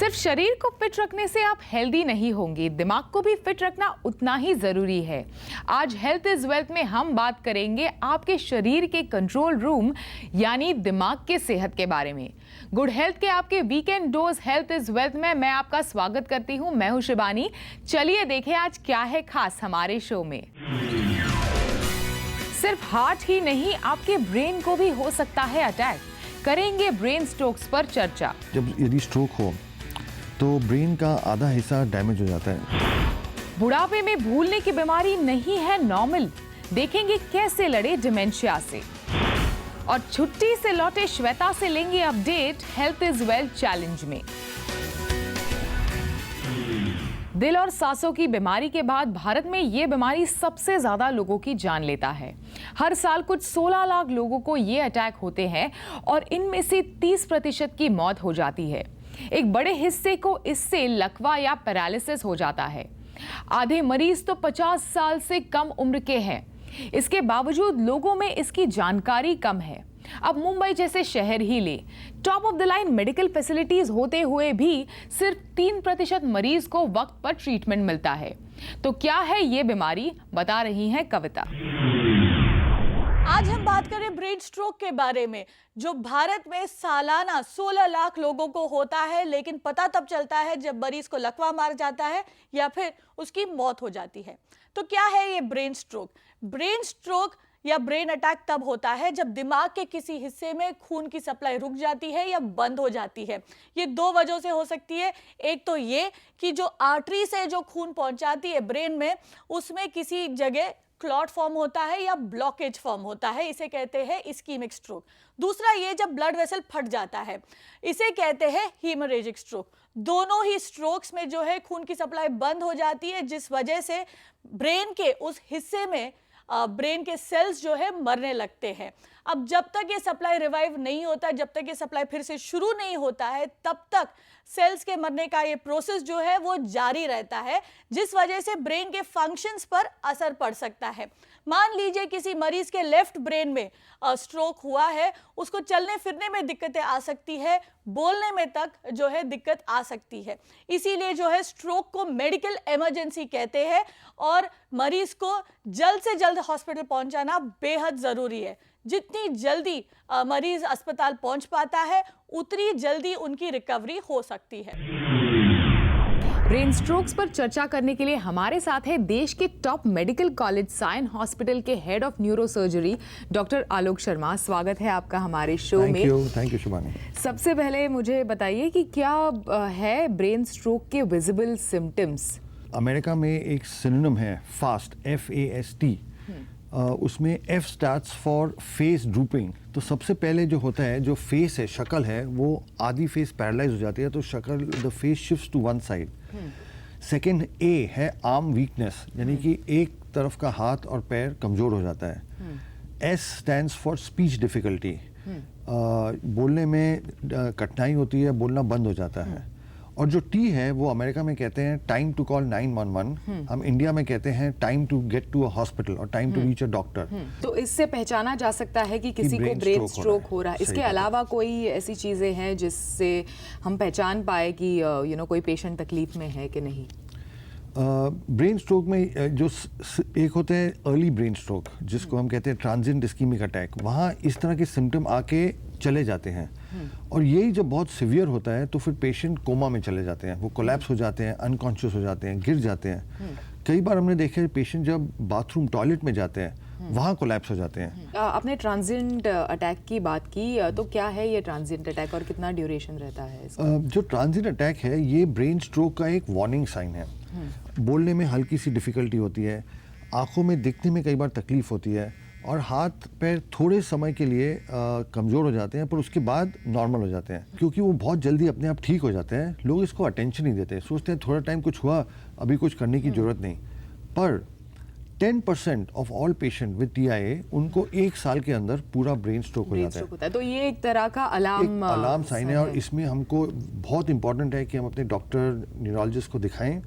सिर्फ शरीर को फिट रखने से आप हेल्दी नहीं होंगे, दिमाग को भी फिट रखना उतना ही जरूरी है। आज हेल्थ इज वेल्थ में हम बात करेंगे आपके शरीर के कंट्रोल रूम यानी दिमाग के सेहत के बारे में। गुड हेल्थ के आपके weekend dose health is wealth में मैं आपका स्वागत करती हूं। मैं हूं शिबानी। चलिए देखें आज क्या है खास हमारे शो में। सिर्फ हार्ट ही नहीं, आपके ब्रेन को भी हो सकता है अटैक। करेंगे ब्रेन स्ट्रोक्स पर चर्चा। जब यदि स्ट्रोक हो तो ब्रेन का आधा हिस्सा डैमेज हो जाता है। बुढ़ापे में भूलने की बीमारी नहीं है नॉर्मल, देखेंगे कैसे लड़े डिमेंशिया से। और छुट्टी से लौटे श्वेता से लेंगे update health is wealth challenge में। दिल और सांसों की बीमारी के बाद भारत में ये बीमारी सबसे ज्यादा लोगों की जान लेता है। हर साल कुछ 16 लाख लोगों को ये अटैक होते हैं और इनमें से 30% की मौत हो जाती है। एक बड़े हिस्से को इससे लकवा या पैरालिसिस हो जाता है। आधे मरीज तो 50 साल से कम उम्र के हैं। इसके बावजूद लोगों में इसकी जानकारी कम है। अब मुंबई जैसे शहर ही ले, top of the line medical facilities होते हुए भी सिर्फ 3% मरीज को वक्त पर ट्रीटमेंट मिलता है। तो क्या है ये बीमारी, बता रही हैं कविता। आज हम बात करें ब्रेन स्ट्रोक के बारे में, जो भारत में सालाना 16 लाख लोगों को होता है, लेकिन पता तब चलता है जब मरीज को लकवा मार जाता है या फिर उसकी मौत हो जाती है। तो क्या है ये ब्रेन स्ट्रोक? ब्रेन स्ट्रोक या ब्रेन अटैक तब होता है जब दिमाग के किसी हिस्से में खून की सप्लाई रुक जाती है या बंद हो जाती है। ये दो वजहों से हो सकती है। एक तो ये कि जो आर्टरी से जो खून पहुंचाती है ब्रेन में, उसमें किसी जगह क्लॉट फॉर्म होता है या ब्लॉकेज फॉर्म होता है, इसे कहते हैं इस्कीमिक स्ट्रोक। दूसरा ये जब ब्लड वेसल फट जाता है, इसे कहते हैं हीमोरेजिक स्ट्रोक। दोनों ही स्ट्रोक्स में जो है खून की सप्लाई बंद हो जाती है, जिस वजह से ब्रेन के उस हिस्से में ब्रेन के सेल्स जो है मरने लगते हैं। अब जब तक ये सप्लाई रिवाइव नहीं होता, जब तक ये सप्लाई फिर से शुरू नहीं होता है, तब तक सेल्स के मरने का ये प्रोसेस जो है वो जारी रहता है, जिस वजह से ब्रेन के फंक्शंस पर असर पड़ सकता है। मान लीजिए किसी मरीज के लेफ्ट ब्रेन में स्ट्रोक हुआ है, उसको चलने फिरने में दिक्कतें आ सकती है, बोलने में तक जो है दिक्कत आ सकती है। इसीलिए जो है स्ट्रोक को मेडिकल इमरजेंसी कहते हैं और मरीज को जल्द से जल्द हॉस्पिटल पहुंचाना बेहद जरूरी है। जितनी जल्दी मरीज अस्पताल पहुंच पाता है, उतनी जल्दी उनकी रिकवरी हो सकती है। ब्रेन स्ट्रोक्स पर चर्चा करने के लिए हमारे साथ है देश के top medical college Sion hospital के head of neurosurgery doctor Alok Sharma. स्वागत है आपका हमारे शो में। Thank you Shibani. सबसे पहले मुझे बताइए कि क्या है ब्रेन स्ट्रोक के विजिबल सिम्टम्स? अमेरिका में एक सिनोनिम है फास्ट, FAST। उसमें F starts for face drooping. तो सबसे पहले जो होता है, जो फेस है, शक्ल है, वो आधी फेस पैरालाइज हो जाती है, तो शक्ल the face shifts to one side. Second A है आर्म वीकनेस, यानी कि एक तरफ का हाथ और पैर कमजोर हो जाता है। S stands for speech difficulty, बोलने में कठिनाई होती है, बोलना बंद हो जाता है। और जो T है वो अमेरिका में कहते हैं टाइम टू कॉल 911, हम इंडिया में कहते हैं time to get to a hospital और time to reach a doctor. तो इससे पहचाना जा सकता है कि किसी को ब्रेन स्ट्रोक हो रहा है। इसके अलावा कोई ऐसी चीजें हैं जिससे हम पहचान पाए कि कोई पेशेंट तकलीफ में है कि नहीं? ब्रेन स्ट्रोक में जो एक होते हैं अर्ली ब्रेन स्ट्रोक, जिसको हम कहते हैं ट्रांजिएंट इस्कीमिक अटैक, वहाँ इस तरह के सिम्टम आके चले जाते हैं। और यही जब बहुत सिवियर होता है तो फिर पेशेंट कोमा में चले जाते हैं, वो कोलैप्स हो जाते हैं, अनकॉन्शियस हो जाते हैं, गिर जाते हैं। कई बार हमने देखा है पेशेंट जब बाथरूम टॉयलेट में जाते हैं वहाँ कोलैप्स हो जाते हैं। आपने ट्रांजिएंट अटैक की बात की, तो क्या है ये ट्रांजिएंट अटैक और कितना ड्यूरेशन रहता है इसका? जो ट्रांजिएंट अटैक है ये ब्रेन स्ट्रोक का एक वार्निंग साइन है। बोलने में हल्की सी डिफिकल्टी होती है, आंखों में दिखने में कई बार तकलीफ होती है और हाथ पैर थोड़े समय के लिए कमज़ोर हो जाते हैं, पर उसके बाद नॉर्मल हो जाते हैं। क्योंकि वो बहुत जल्दी अपने आप ठीक हो जाते हैं, लोग इसको अटेंशन नहीं देते, सोचते हैं थोड़ा टाइम कुछ हुआ, अभी कुछ करने की ज़रूरत नहीं। पर 10% of all patient with TIA उनको 1 साल के अंदर पूरा ब्रेन स्ट्रोक हो जाता है। तो ये एक तरह का अलार्म साइन है और इसमें हमको बहुत इंपॉर्टेंट है कि हम अपने डॉक्टर न्यूरोलॉजिस्ट को दिखाएं,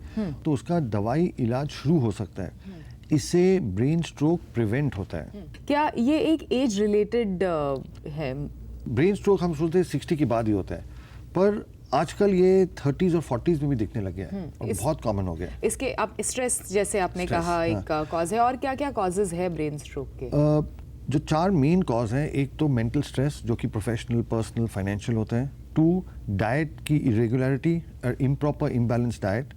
तो उसका दवाई इलाज शुरू हो सकता है। इससे ब्रेन स्ट्रोक प्रिवेंट होता है। क्या ये एक एज रिलेटेड है? ब्रेन स्ट्रोक हम सोचते हैं 60 के बाद ही होता है, पर आजकल ये 30s और 40s में भी दिखने लगे हैं और बहुत कॉमन हो गया है। इसके अब स्ट्रेस जैसे आपने Stress, कहा एक कॉज है, और क्या क्या कॉजेज है ब्रेन स्ट्रोक के? जो 4 मेन कॉज हैं, एक तो मेंटल स्ट्रेस जो कि प्रोफेशनल, पर्सनल, फाइनेंशियल होते हैं। 2 डाइट की इरेगुलरिटी और improper imbalance diet.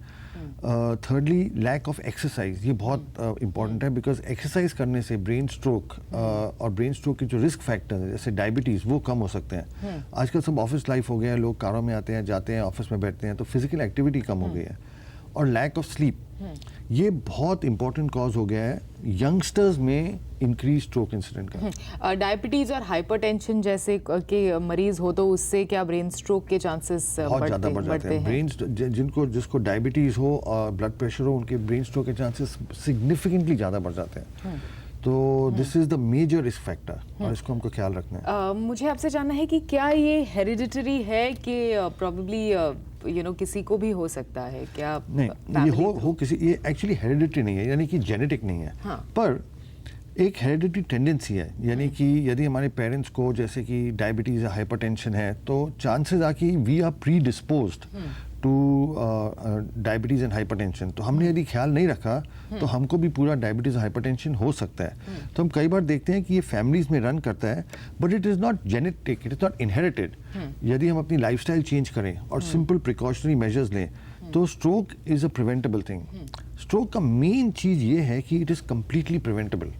Thirdly lack of exercise, ये बहुत इंपॉर्टेंट है बिकॉज एक्सरसाइज करने से ब्रेन स्ट्रोक और ब्रेन स्ट्रोक के जो रिस्क फैक्टर्स हैं जैसे डायबिटीज़ वो कम हो सकते हैं। आजकल सब ऑफिस लाइफ हो गया है, लोग कारों में आते हैं, जाते हैं, ऑफिस में बैठते हैं, तो फिजिकल एक्टिविटी कम हो गई है। और लैक ऑफ स्लीप, ये बहुत इंपॉर्टेंट कॉज हो गया है यंगस्टर्स में इंक्रीज स्ट्रोक इंसिडेंट का। डायबिटीज और हाइपरटेंशन जैसे के मरीज हो तो उससे क्या ब्रेन स्ट्रोक के चांसेस बहुत ज़्यादा बढ़ जाते हैं। ब्रेन जिसको डायबिटीज़ हो और ब्लड प्रेशर हो, उनके ब्रेन स्ट्रोक के चांसेस सिग्निफिकेंटली ज़्यादा बढ़ जाते हैं। तो this is the major risk factor और इसको हमको ख्याल रखना है। मुझे आपसे जानना है कि क्या ये हेरिडिटरी है कि प्रॉब्ली किसी को भी हो सकता है क्या? नहीं, ये हो किसी, ये एक्चुअली हेरिडिटरी नहीं है, यानी कि जेनेटिक नहीं है। हाँ। पर एक हेरिडिटरी टेंडेंसी है, यानी कि यदि हमारे पेरेंट्स को जैसे कि डायबिटीज़ या हाइपरटेंशन है तो चांसेस आर कि we are predisposed to diabetes and hypertension. तो हमने यदि ख्याल नहीं रखा तो हमको भी पूरा डायबिटीज़ और हाइपरटेंशन हो सकता है। तो हम कई बार देखते हैं कि ये फैमिलीज़ में रन करता है, but it is not genetic, it is not inherited. यदि हम अपनी लाइफस्टाइल चेंज करें और सिंपल प्रिकॉशनरी मेजर्स लें तो stroke is a preventable thing. Stroke का मेन चीज़ ये है कि इट इज़ कम्प्लीटली प्रिवेंटेबल।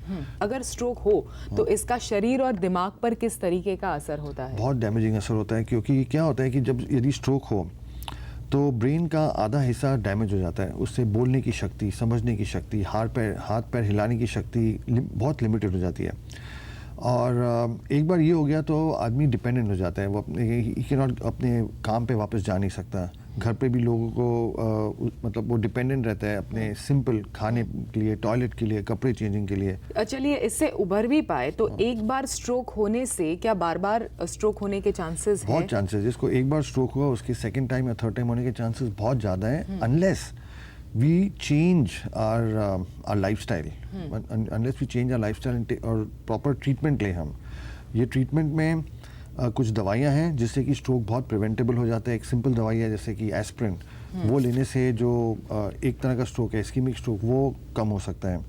अगर स्ट्रोक हो तो इसका शरीर और दिमाग पर किस तरीके का असर होता है? बहुत डैमेजिंग असर होता है, क्योंकि क्या होता है कि जब यदि स्ट्रोक हो तो ब्रेन का आधा हिस्सा डैमेज हो जाता है। उससे बोलने की शक्ति, समझने की शक्ति, हाथ पैर हिलाने की शक्ति बहुत लिमिटेड हो जाती है। और एक बार ये हो गया तो आदमी डिपेंडेंट हो जाता है, वो अपने काम पे वापस जा नहीं सकता। घर पे भी लोगों को मतलब वो डिपेंडेंट रहता है अपने सिंपल खाने के लिए, टॉयलेट के लिए, कपड़े चेंजिंग के लिए। चलिए, इससे उभर भी पाए तो एक बार स्ट्रोक होने से क्या बार बार स्ट्रोक होने के चांसेस हैं? बहुत चांसेस, जिसको एक बार स्ट्रोक हुआ उसके सेकंड टाइम या थर्ड टाइम होने के चांसेस बहुत ज़्यादा हैं, unless we change our lifestyle, unless we change our lifestyle और प्रॉपर ट्रीटमेंट लें हम। ये ट्रीटमेंट में कुछ दवाइयाँ हैं जिससे कि स्ट्रोक बहुत प्रिवेंटेबल हो जाता है। एक सिंपल दवाई है जैसे कि एस्प्रिन, वो लेने से जो एक तरह का स्ट्रोक है, इस्कीमिक स्ट्रोक, वो कम हो सकता है।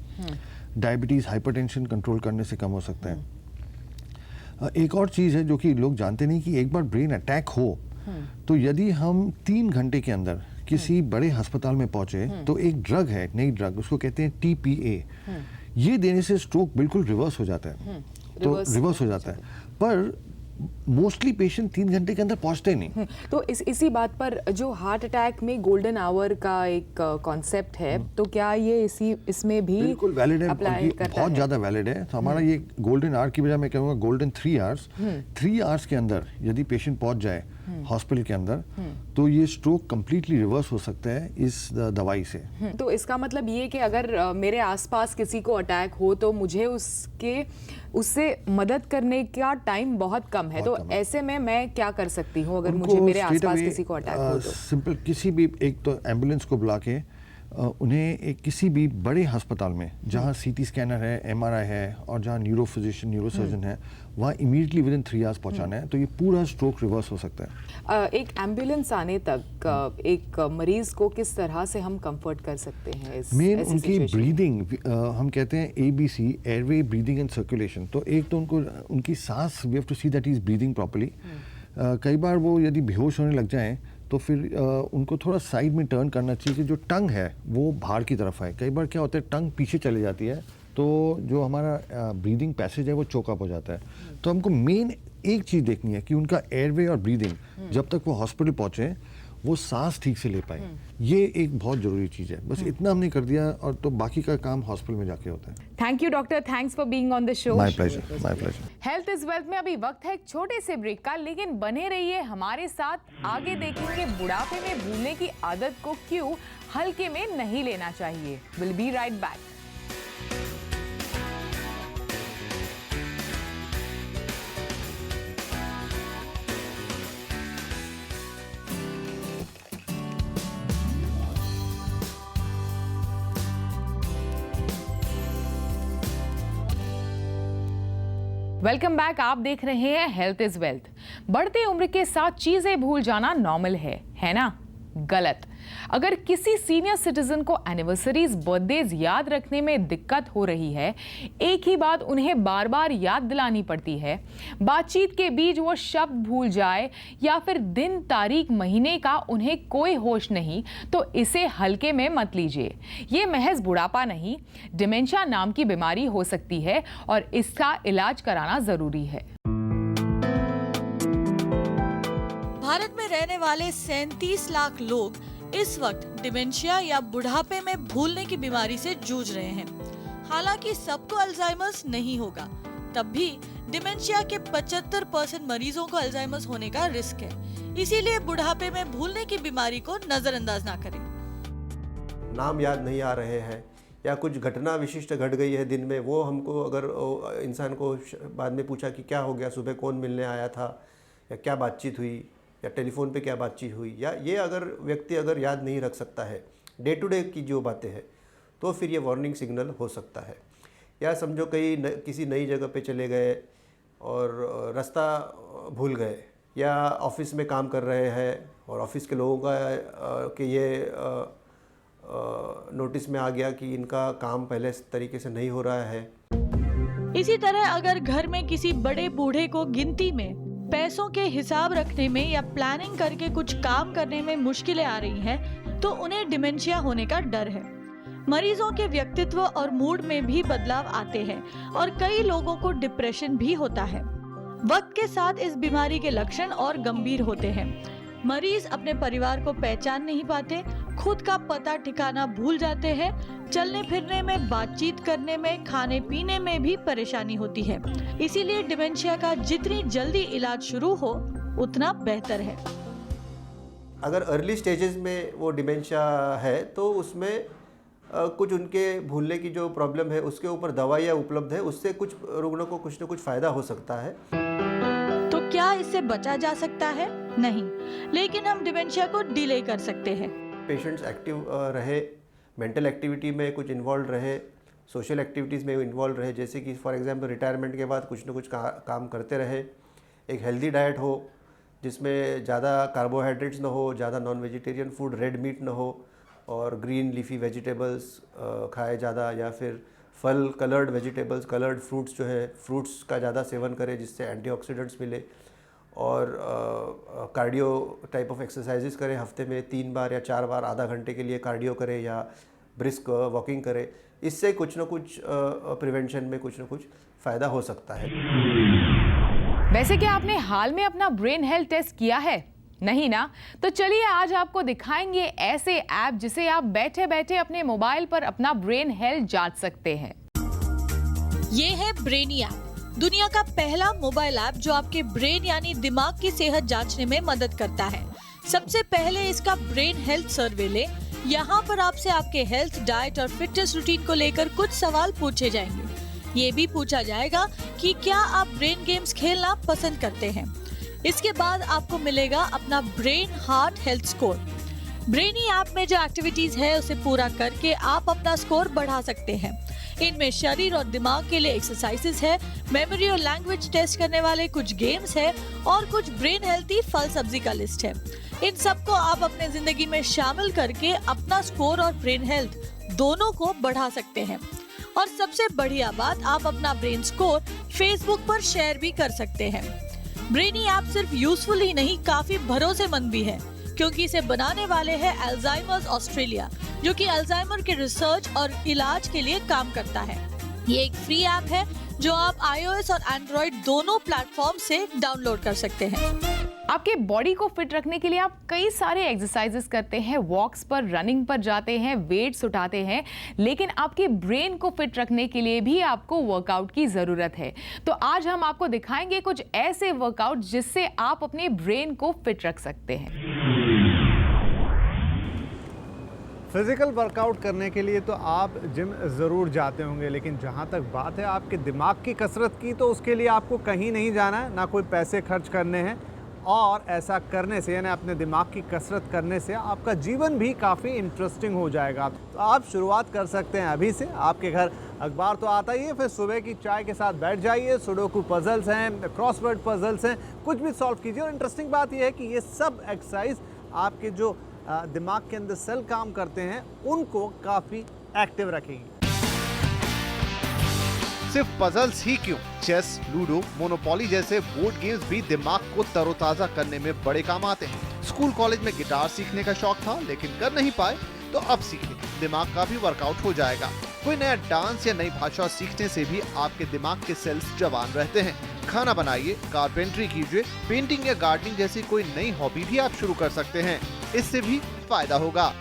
डायबिटीज़, हाइपरटेंशन कंट्रोल करने से कम हो सकता है। एक और चीज़ है जो कि लोग जानते नहीं कि एक बार ब्रेन अटैक हो तो यदि हम 3 घंटे के अंदर किसी बड़े अस्पताल में पहुंचे तो एक ड्रग है, नई ड्रग, उसको कहते हैं TPA, ये देने से स्ट्रोक बिल्कुल रिवर्स हो जाता है। तो रिवर्स हो जाता है, पर मोस्टली पेशेंट 3 घंटे के अंदर पहुंचते नहीं। तो इसी बात पर जो हार्ट अटैक में गोल्डन आवर का एक कॉन्सेप्ट है, तो क्या ये इसमें भी बिल्कुल वैलिड है, बहुत ज़्यादा वैलिड है। तो हमारा ये गोल्डन आवर की बजाय मैं कहूँगा गोल्डन 3 आवर्स, 3 आवर्स के अंदर यदि पेशेंट पहुंच जाए हॉस्पिटल के अंदर तो ये स्ट्रोक कंप्लीटली रिवर्स हो सकता है इस दवाई से। तो इसका मतलब ये कि अगर मेरे आसपास किसी को अटैक हो तो मुझे उससे मदद करने का टाइम बहुत कम है, तो ऐसे में मैं क्या कर सकती हूँ अगर मुझे मेरे आसपास किसी को अटैक हो तो? सिंपल, किसी भी एक तो एम्बुलेंस को बुला के उन्हें किसी भी बड़े अस्पताल में जहाँ CT स्कैनर है, MRI है और जहाँ न्यूरोफिजिशियन, न्यूरोसर्जन है, वहाँ इमीडिएटली विदिन 3 आवर्स पहुँचाना है, तो ये पूरा स्ट्रोक रिवर्स हो सकता है। एक एम्बुलेंस आने तक एक मरीज को किस तरह से हम कंफर्ट कर सकते हैं? मेन उनकी ब्रीदिंग, हम कहते हैं ABC, airway, breathing and circulation. तो एक तो उनकी सांस, we have to see that he is breathing properly. कई बार वो यदि बेहोश होने लग जाएं तो फिर उनको थोड़ा साइड में टर्न करना चाहिए कि जो टंग है वो बाहर की तरफ आए। कई बार क्या होता है टंग पीछे चली जाती है तो जो हमारा ब्रीदिंग पैसेज है वो चोकअप हो जाता है। तो हमको मेन एक चीज़ देखनी है कि उनका एयरवे और ब्रीदिंग जब तक वो हॉस्पिटल पहुँचे वो सांस ठीक से ले पाए, ये एक बहुत जरूरी चीज़ है। बस इतना हमने कर दिया और तो बाकी का काम हॉस्पिटल में जाके होता है। Thank you doctor, thanks for being on the show. My pleasure, my pleasure. Health is wealth में अभी वक्त है एक छोटे से ब्रेक का, लेकिन बने रहिए हमारे साथ। आगे देखेंगे बुढ़ापे में भूलने की आदत को क्यों हल्के में नहीं लेना चाहिए। Will be right back. Welcome back. आप देख रहे हैं हेल्थ इज वेल्थ। बढ़ती उम्र के साथ चीजें भूल जाना नॉर्मल है ना? गलत। अगर किसी सीनियर सिटीजन को एनिवर्सरीज, बर्थडेज याद रखने में दिक्कत हो रही है, एक ही बात उन्हें बार बार याद दिलानी पड़ती है, बातचीत के बीच वो शब्द भूल जाए या फिर दिन, तारीख, महीने का उन्हें कोई होश नहीं, तो इसे हल्के में मत लीजिए। ये महज बुढ़ापा नहीं, डिमेंशिया नाम की बीमारी हो सकती है और इसका इलाज कराना जरूरी है। भारत में रहने वाले 37 लाख लोग इस वक्त डिमेंशिया या बुढ़ापे में भूलने की बीमारी से जूझ रहे हैं। हालांकि सबको अल्जाइमर्स नहीं होगा, तब भी डिमेंशिया के 75% मरीजों को अल्जाइमर्स होने का रिस्क है। इसीलिए बुढ़ापे में भूलने की बीमारी को नजरअंदाज ना करें। नाम याद नहीं आ रहे हैं या कुछ घटना विशिष्ट घट गई है दिन में, वो हमको अगर इंसान को बाद में पूछा कि क्या हो गया, सुबह कौन मिलने आया था, या क्या बातचीत हुई, या टेलीफोन पे क्या बातचीत हुई, या ये अगर व्यक्ति अगर याद नहीं रख सकता है डे टू डे की जो बातें हैं, तो फिर ये वार्निंग सिग्नल हो सकता है। या समझो किसी नई जगह पे चले गए और रास्ता भूल गए, या ऑफिस में काम कर रहे हैं और ऑफिस के लोगों का कि ये नोटिस में आ गया कि इनका काम पहले तरीके से नहीं हो रहा है। इसी तरह अगर घर में किसी बड़े बूढ़े को गिनती में, पैसों के हिसाब रखने में या प्लानिंग करके कुछ काम करने में मुश्किलें आ रही हैं, तो उन्हें डिमेंशिया होने का डर है। मरीजों के व्यक्तित्व और मूड में भी बदलाव आते हैं और कई लोगों को डिप्रेशन भी होता है। वक्त के साथ इस बीमारी के लक्षण और गंभीर होते हैं। मरीज अपने परिवार को पहचान नहीं पाते, खुद का पता ठिकाना भूल जाते हैं, चलने फिरने में, बातचीत करने में, खाने पीने में भी परेशानी होती है। इसीलिए डिमेंशिया का जितनी जल्दी इलाज शुरू हो उतना बेहतर है। अगर अर्ली स्टेजेस में वो डिमेंशिया है तो उसमें कुछ उनके भूलने की जो प्रॉब्लम है उसके ऊपर दवाइयाँ उपलब्ध है, उससे कुछ रुग्णों को कुछ न कुछ फ़ायदा हो सकता है। तो क्या इससे बचा जा सकता है? नहीं, लेकिन हम डिमेंशिया को डिले कर सकते हैं। पेशेंट्स एक्टिव रहे, मेंटल एक्टिविटी में कुछ इन्वॉल्व रहे, सोशल एक्टिविटीज़ में इन्वॉल्व रहे, जैसे कि फॉर एग्जांपल रिटायरमेंट के बाद कुछ न कुछ काम करते रहे। एक हेल्दी डाइट हो जिसमें ज़्यादा कार्बोहाइड्रेट्स ना हो, ज़्यादा non vegetarian food, red meat ना हो, और ग्रीन लीफी वेजिटेबल्स खाए ज़्यादा, या फिर फल, कलर्ड वेजिटेबल्स, कलर्ड फ्रूट्स जो है, फ्रूट्स का ज़्यादा सेवन करें जिससे एंटीऑक्सीडेंट्स मिले, और कार्डियो टाइप ऑफ एक्सरसाइजेस करें, हफ्ते में 3 बार या 4 बार आधा घंटे के लिए कार्डियो करें या ब्रिस्क वॉकिंग करें। इससे कुछ न कुछ प्रिवेंशन में कुछ न कुछ फ़ायदा हो सकता है। वैसे क्या आपने हाल में अपना ब्रेन हेल्थ टेस्ट किया है? नहीं ना? तो चलिए आज आपको दिखाएंगे ऐसे ऐप जिसे आप बैठे बैठे अपने मोबाइल पर अपना ब्रेन हेल्थ जांच सकते हैं। ये है ब्रेनी ऐप, दुनिया का पहला मोबाइल ऐप जो आपके ब्रेन यानी दिमाग की सेहत जांचने में मदद करता है। सबसे पहले इसका ब्रेन हेल्थ सर्वे ले। यहाँ पर आपसे आपके हेल्थ, डाइट और फिटनेस रूटीन को लेकर कुछ सवाल पूछे जाएंगे। ये भी पूछा जाएगा कि क्या आप ब्रेन गेम्स खेलना पसंद करते हैं। इसके बाद आपको मिलेगा अपना brain heart health score. Brainy app में जो एक्टिविटीज है उसे पूरा करके आप अपना स्कोर बढ़ा सकते हैं। इनमें शरीर और दिमाग के लिए एक्सरसाइजेस है, मेमोरी और लैंग्वेज टेस्ट करने वाले कुछ गेम्स है और कुछ ब्रेन हेल्थी फल सब्जी का लिस्ट है। इन सबको आप अपने जिंदगी में शामिल करके अपना स्कोर और ब्रेन हेल्थ दोनों को बढ़ा सकते हैं। और सबसे बढ़िया बात, आप अपना ब्रेन स्कोर फेसबुक पर शेयर भी कर सकते हैं। ब्रेनी ऐप सिर्फ यूजफुल ही नहीं, काफी भरोसेमंद भी है, क्योंकि इसे बनाने वाले हैं अल्जाइमर्स ऑस्ट्रेलिया, जो कि अल्जाइमर के रिसर्च और इलाज के लिए काम करता है। ये एक फ्री ऐप है जो आप iOS और Android दोनों प्लेटफॉर्म से डाउनलोड कर सकते हैं। आपके बॉडी को फिट रखने के लिए आप कई सारे एक्सरसाइजेस करते हैं, वॉक्स पर, रनिंग पर जाते हैं, वेट्स उठाते हैं, लेकिन आपके ब्रेन को फिट रखने के लिए भी आपको वर्कआउट की जरूरत है। तो आज हम आपको दिखाएंगे कुछ ऐसे वर्कआउट जिससे आप अपने ब्रेन को फिट रख सकते हैं। फिज़िकल वर्कआउट करने के लिए तो आप जिम ज़रूर जाते होंगे, लेकिन जहाँ तक बात है आपके दिमाग की कसरत की, तो उसके लिए आपको कहीं नहीं जाना है, ना कोई पैसे खर्च करने हैं। और ऐसा करने से यानी अपने दिमाग की कसरत करने से आपका जीवन भी काफ़ी इंटरेस्टिंग हो जाएगा। तो आप शुरुआत कर सकते हैं अभी से। आपके घर अखबार तो आता ही है, फिर सुबह की चाय के साथ बैठ जाइए, सुडोकू पजल्स हैं, क्रॉसवर्ड पजल्स हैं, कुछ भी सॉल्व कीजिए। और इंटरेस्टिंग बात यह है कि ये सब एक्सरसाइज आपके जो दिमाग के अंदर सेल काम करते हैं उनको काफ़ी एक्टिव रखेंगी। सिर्फ पजल्स ही क्यों, चेस, लूडो, मोनोपोली जैसे बोर्ड गेम्स भी दिमाग को तरोताजा करने में बड़े काम आते हैं। स्कूल कॉलेज में गिटार सीखने का शौक था लेकिन कर नहीं पाए, तो अब सीखिए, दिमाग का भी वर्कआउट हो जाएगा। कोई नया डांस या नई भाषा सीखने से भी आपके दिमाग के सेल्स जवान रहते हैं। खाना बनाइए, कारपेंटरी कीजिए, पेंटिंग या गार्डनिंग जैसी कोई नई हॉबी भी आप शुरू कर सकते हैं, इससे भी फायदा होगा।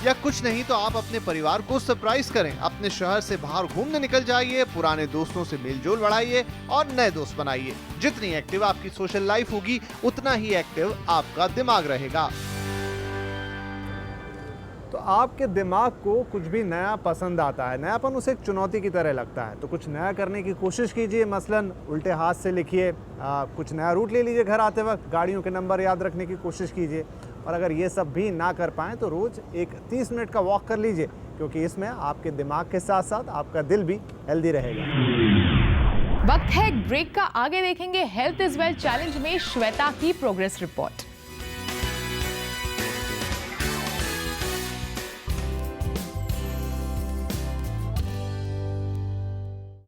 या कुछ नहीं तो आप अपने परिवार को सरप्राइज करें, अपने शहर से बाहर घूमने निकल जाइए, पुराने दोस्तों से मेलजोल बढ़ाइए और नए दोस्त बनाइए। जितनी एक्टिव आपकी सोशल लाइफ होगी उतना ही एक्टिव आपका दिमाग रहेगा। तो आपके दिमाग को कुछ भी नया पसंद आता है, नयापन उसे एक चुनौती की तरह लगता है, तो कुछ नया करने की कोशिश कीजिए। मसलन उल्टे हाथ से लिखिए, कुछ नया रूट ले लीजिए, घर आते वक्त गाड़ियों के नंबर याद रखने की कोशिश कीजिए। और अगर ये सब भी ना कर पाएँ तो रोज़ एक 30 मिनट का वॉक कर लीजिए, क्योंकि इसमें आपके दिमाग के साथ साथ आपका दिल भी हेल्दी रहेगा। वक्त है एक ब्रेक का। आगे देखेंगे हेल्थ इज वेल्थ चैलेंज में श्वेता की प्रोग्रेस रिपोर्ट।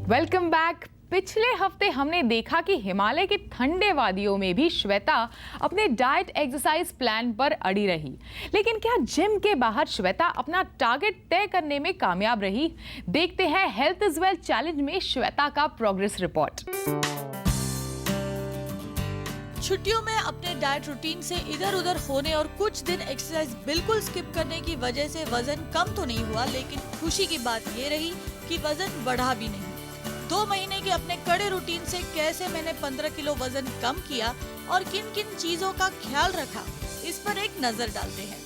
Welcome back. पिछले हफ्ते हमने देखा कि हिमालय की ठंडे वादियों में भी श्वेता अपने डाइट एक्सरसाइज प्लान पर अड़ी रही, लेकिन क्या जिम के बाहर श्वेता अपना टारगेट तय करने में कामयाब रही? देखते हैं हेल्थ इज वेल्थ चैलेंज में श्वेता का प्रोग्रेस रिपोर्ट। छुट्टियों में अपने डाइट रूटीन से इधर उधर होने और कुछ दिन एक्सरसाइज बिल्कुल स्किप करने की वजह से वजन कम तो नहीं हुआ, लेकिन खुशी की बात ये रही कि वजन बढ़ा भी नहीं। 2 महीने के अपने कड़े रूटीन से कैसे मैंने 15 किलो वजन कम किया और किन किन चीजों का ख्याल रखा, इस पर एक नजर डालते हैं।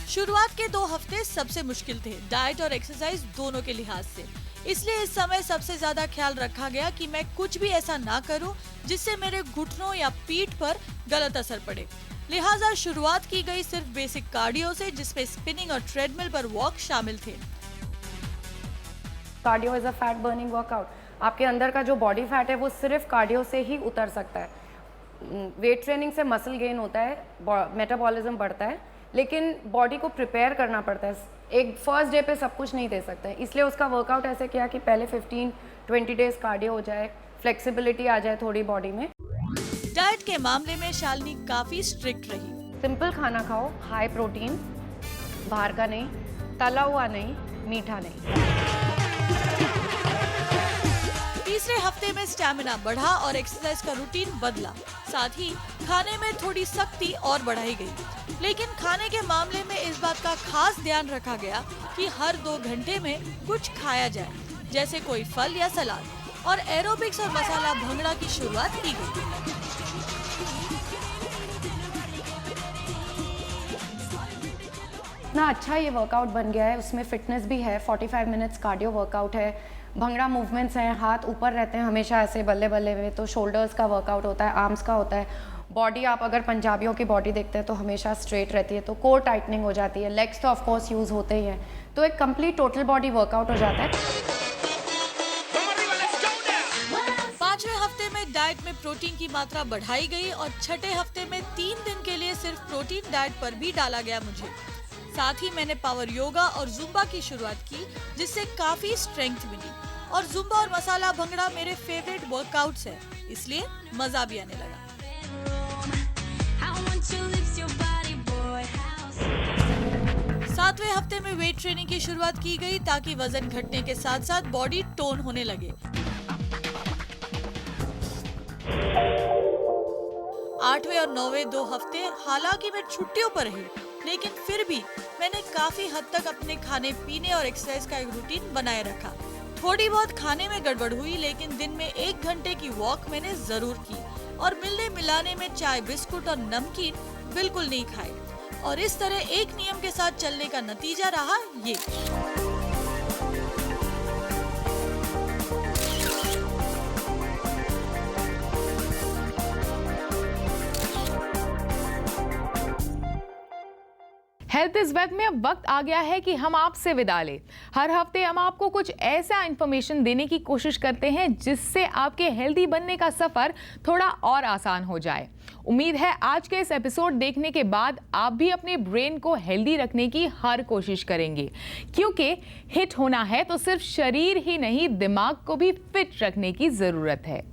शुरुआत के 2 हफ्ते सबसे मुश्किल थे, डाइट और एक्सरसाइज दोनों के लिहाज से। इसलिए इस समय सबसे ज्यादा ख्याल रखा गया कि मैं कुछ भी ऐसा ना करूं जिससे मेरे घुटनों या पीठ पर गलत असर पड़े। लिहाजा शुरुआत की गई सिर्फ बेसिक कार्डियो से, जिसमें स्पिनिंग और ट्रेडमिल पर वॉक शामिल थे। Cardio is a fat burning workout. आपके अंदर का जो बॉडी फैट है वो सिर्फ कार्डियो से ही उतर सकता है। वेट ट्रेनिंग से मसल गेन होता है, मेटाबॉलिज्म बढ़ता है, लेकिन बॉडी को प्रिपेयर करना पड़ता है। एक फर्स्ट डे पे सब कुछ नहीं दे सकते हैं, इसलिए उसका वर्कआउट ऐसे किया कि पहले 15-20 डेज कार्डियो हो जाए, फ्लेक्सिबिलिटी आ जाए थोड़ी बॉडी में। डाइट के मामले में शालिनी काफी स्ट्रिक्ट रही। सिंपल खाना खाओ, हाई प्रोटीन, बाहर का नहीं, तला हुआ नहीं, मीठा नहीं। तीसरे हफ्ते में स्टैमिना बढ़ा और एक्सरसाइज का रूटीन बदला, साथ ही खाने में थोड़ी सख्ती और बढ़ाई गई। लेकिन खाने के मामले में इस बात का खास ध्यान रखा गया कि हर 2 घंटे में कुछ खाया जाए, जैसे कोई फल या सलाद, और एरोबिक्स और मसाला भंगड़ा की शुरुआत की गई। इतना अच्छा ये वर्कआउट बन गया है, उसमें फिटनेस भी है, 45 मिनट्स कार्डियो वर्कआउट है, भंगड़ा मूवमेंट्स हैं, हाथ ऊपर रहते हैं हमेशा ऐसे बल्ले बल्ले में, तो शोल्डर्स का वर्कआउट होता है, आर्म्स का होता है। बॉडी आप अगर पंजाबियों की बॉडी देखते हैं तो हमेशा स्ट्रेट रहती है, तो कोर टाइटनिंग हो जाती है। लेग्स तो ऑफ कोर्स यूज़ होते ही हैं, तो एक कंप्लीट टोटल बॉडी वर्कआउट हो जाता है। 5वें हफ्ते में डाइट में प्रोटीन की मात्रा बढ़ाई गई और छठे हफ्ते में 3 दिन के लिए सिर्फ प्रोटीन डाइट पर भी डाला गया मुझे। साथ ही मैंने पावर योगा और जुम्बा की शुरुआत की, जिससे काफी स्ट्रेंथ मिली। और जुम्बा और मसाला भंगड़ा मेरे फेवरेट वर्कआउट्स है, इसलिए मजा भी आने लगा। 7वें हफ्ते में वेट ट्रेनिंग की शुरुआत की गई ताकि वजन घटने के साथ साथ बॉडी टोन होने लगे। 8वें और 9वें 2 हफ्ते हालांकि मैं छुट्टियों पर रही, लेकिन फिर भी मैंने काफी हद तक अपने खाने पीने और एक्सरसाइज का एक रूटीन बनाए रखा। थोड़ी बहुत खाने में गड़बड़ हुई, लेकिन दिन में 1 घंटे की वॉक मैंने जरूर की और मिलने मिलाने में चाय, बिस्कुट और नमकीन बिल्कुल नहीं खाए। और इस तरह एक नियम के साथ चलने का नतीजा रहा ये। हेल्थ इज वेल्थ में अब वक्त आ गया है कि हम आपसे विदा लें। हर हफ्ते हम आपको कुछ ऐसा इंफॉर्मेशन देने की कोशिश करते हैं जिससे आपके हेल्दी बनने का सफर थोड़ा और आसान हो जाए। उम्मीद है आज के इस एपिसोड देखने के बाद आप भी अपने ब्रेन को हेल्दी रखने की हर कोशिश करेंगे, क्योंकि हिट होना है तो सिर्फ शरीर ही नहीं, दिमाग को भी फिट रखने की जरूरत है।